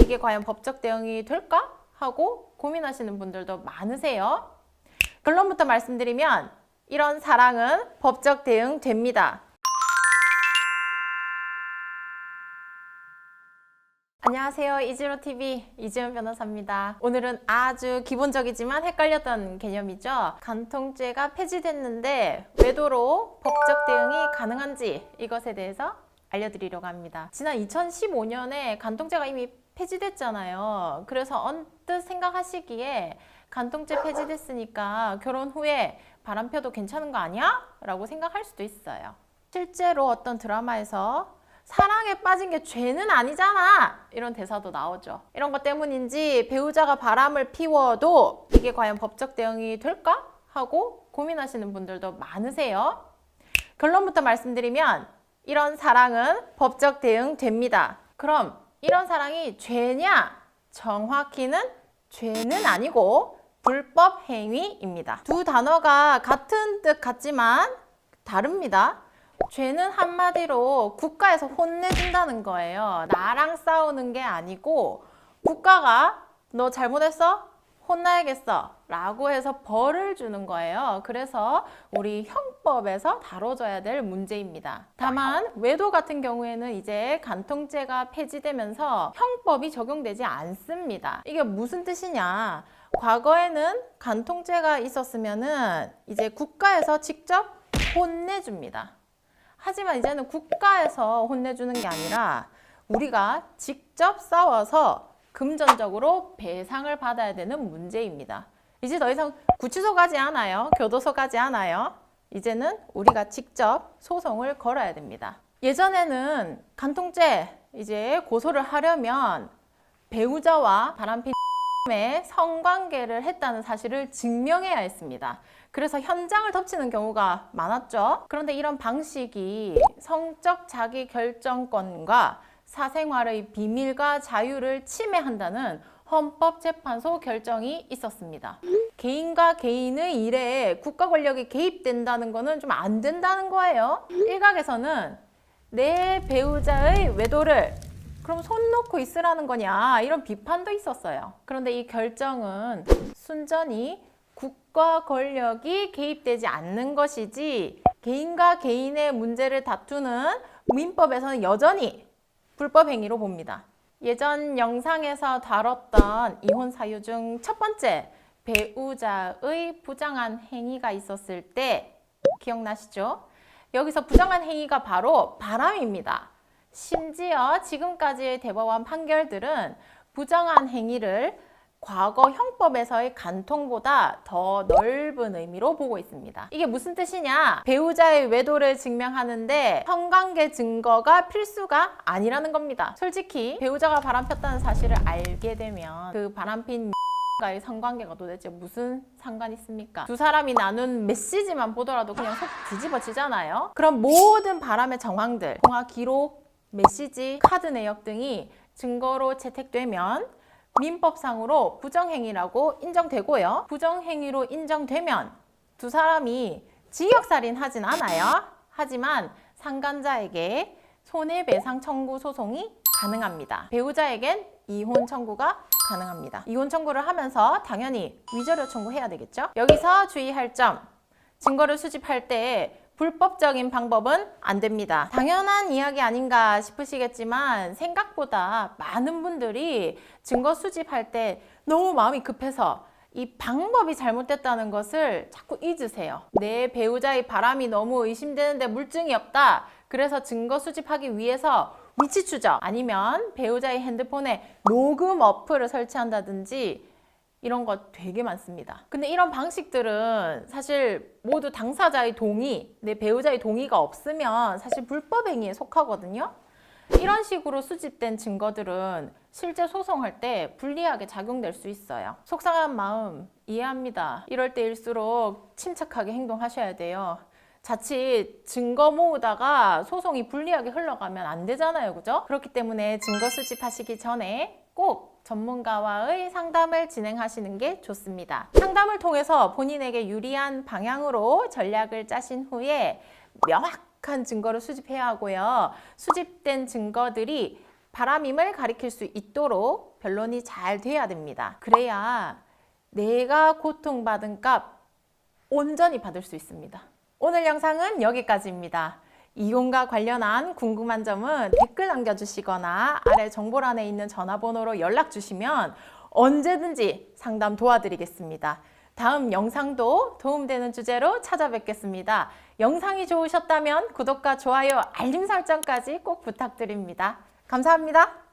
이게 과연 법적 대응이 될까? 하고 고민하시는 분들도 많으세요. 결론부터 말씀드리면 이런 사랑은 법적 대응 됩니다. 안녕하세요. 이지로TV 이지은 변호사입니다. 오늘은 아주 기본적이지만 헷갈렸던 개념이죠. 간통죄가 폐지됐는데 외도로 법적 대응이 가능한지 이것에 대해서 알려드리려고 합니다. 지난 2015년에 간통죄가 이미 폐지됐잖아요. 그래서 언뜻 생각하시기에 간통죄 폐지됐으니까 결혼 후에 바람펴도 괜찮은 거 아니야? 라고 생각할 수도 있어요. 실제로 어떤 드라마에서 사랑에 빠진 게 죄는 아니잖아! 이런 대사도 나오죠. 이런 것 때문인지 배우자가 바람을 피워도 이게 과연 법적 대응이 될까? 하고 고민하시는 분들도 많으세요. 결론부터 말씀드리면 이런 사랑은 법적 대응 됩니다. 그럼 이런 사랑이 죄냐? 정확히는 죄는 아니고 불법 행위입니다. 두 단어가 같은 뜻 같지만 다릅니다. 죄는 한마디로 국가에서 혼내준다는 거예요. 나랑 싸우는 게 아니고 국가가 너 잘못했어? 혼나야겠어 라고 해서 벌을 주는 거예요. 그래서 우리 형법에서 다뤄져야 될 문제입니다. 다만 외도 같은 경우에는 이제 간통죄가 폐지되면서 형법이 적용되지 않습니다. 이게 무슨 뜻이냐? 과거에는 간통죄가 있었으면은 이제 국가에서 직접 혼내줍니다. 하지만 이제는 국가에서 혼내주는 게 아니라 우리가 직접 싸워서 금전적으로 배상을 받아야 되는 문제입니다. 이제 더 이상 구치소 가지 않아요. 교도소 가지 않아요. 이제는 우리가 직접 소송을 걸어야 됩니다. 예전에는 간통죄 이제 고소를 하려면 배우자와 바람핀 의 성관계를 했다는 사실을 증명해야 했습니다. 그래서 현장을 덮치는 경우가 많았죠. 그런데 이런 방식이 성적 자기 결정권과 사생활의 비밀과 자유를 침해한다는 헌법재판소 결정이 있었습니다. 개인과 개인의 일에 국가 권력이 개입된다는 거는 좀 안 된다는 거예요. 일각에서는 내 배우자의 외도를 그럼 손 놓고 있으라는 거냐 이런 비판도 있었어요. 그런데 이 결정은 순전히 국가 권력이 개입되지 않는 것이지 개인과 개인의 문제를 다투는 민법에서는 여전히 불법 행위로 봅니다. 예전 영상에서 다뤘던 이혼 사유 중 첫 번째 배우자의 부정한 행위가 있었을 때 기억나시죠? 여기서 부정한 행위가 바로 바람입니다. 심지어 지금까지의 대법원 판결들은 부정한 행위를 과거 형법에서의 간통보다 더 넓은 의미로 보고 있습니다. 이게 무슨 뜻이냐? 배우자의 외도를 증명하는데 성관계 증거가 필수가 아니라는 겁니다. 솔직히 배우자가 바람폈다는 사실을 알게 되면 그 바람핀 가의 성관계가 도대체 무슨 상관이 있습니까? 두 사람이 나눈 메시지만 보더라도 그냥 속 뒤집어지잖아요. 그럼 모든 바람의 정황들, 통화 기록, 메시지, 카드 내역 등이 증거로 채택되면 민법상으로 부정행위라고 인정되고요. 부정행위로 인정되면 두 사람이 징역살인 하진 않아요. 하지만 상간자에게 손해배상 청구 소송이 가능합니다. 배우자에겐 이혼 청구가 가능합니다. 이혼 청구를 하면서 당연히 위자료 청구해야 되겠죠? 여기서 주의할 점, 증거를 수집할 때 불법적인 방법은 안 됩니다. 당연한 이야기 아닌가 싶으시겠지만 생각보다 많은 분들이 증거 수집할 때 너무 마음이 급해서 이 방법이 잘못됐다는 것을 자꾸 잊으세요. 내 배우자의 바람이 너무 의심되는데 물증이 없다. 그래서 증거 수집하기 위해서 위치 추적 아니면 배우자의 핸드폰에 녹음 어플을 설치한다든지 이런 거 되게 많습니다. 근데 이런 방식들은 사실 모두 당사자의 동의, 내 배우자의 동의가 없으면 사실 불법 행위에 속하거든요. 이런 식으로 수집된 증거들은 실제 소송할 때 불리하게 작용될 수 있어요. 속상한 마음 이해합니다. 이럴 때일수록 침착하게 행동하셔야 돼요. 자칫 증거 모으다가 소송이 불리하게 흘러가면 안 되잖아요. 그죠? 그렇기 때문에 증거 수집하시기 전에 꼭 전문가와의 상담을 진행하시는 게 좋습니다. 상담을 통해서 본인에게 유리한 방향으로 전략을 짜신 후에 명확한 증거를 수집해야 하고요. 수집된 증거들이 바람임을 가리킬 수 있도록 변론이 잘 돼야 됩니다. 그래야 내가 고통받은 값 온전히 받을 수 있습니다. 오늘 영상은 여기까지입니다. 이용과 관련한 궁금한 점은 댓글 남겨주시거나 아래 정보란에 있는 전화번호로 연락 주시면 언제든지 상담 도와드리겠습니다. 다음 영상도 도움되는 주제로 찾아뵙겠습니다. 영상이 좋으셨다면 구독과 좋아요, 알림 설정까지 꼭 부탁드립니다. 감사합니다.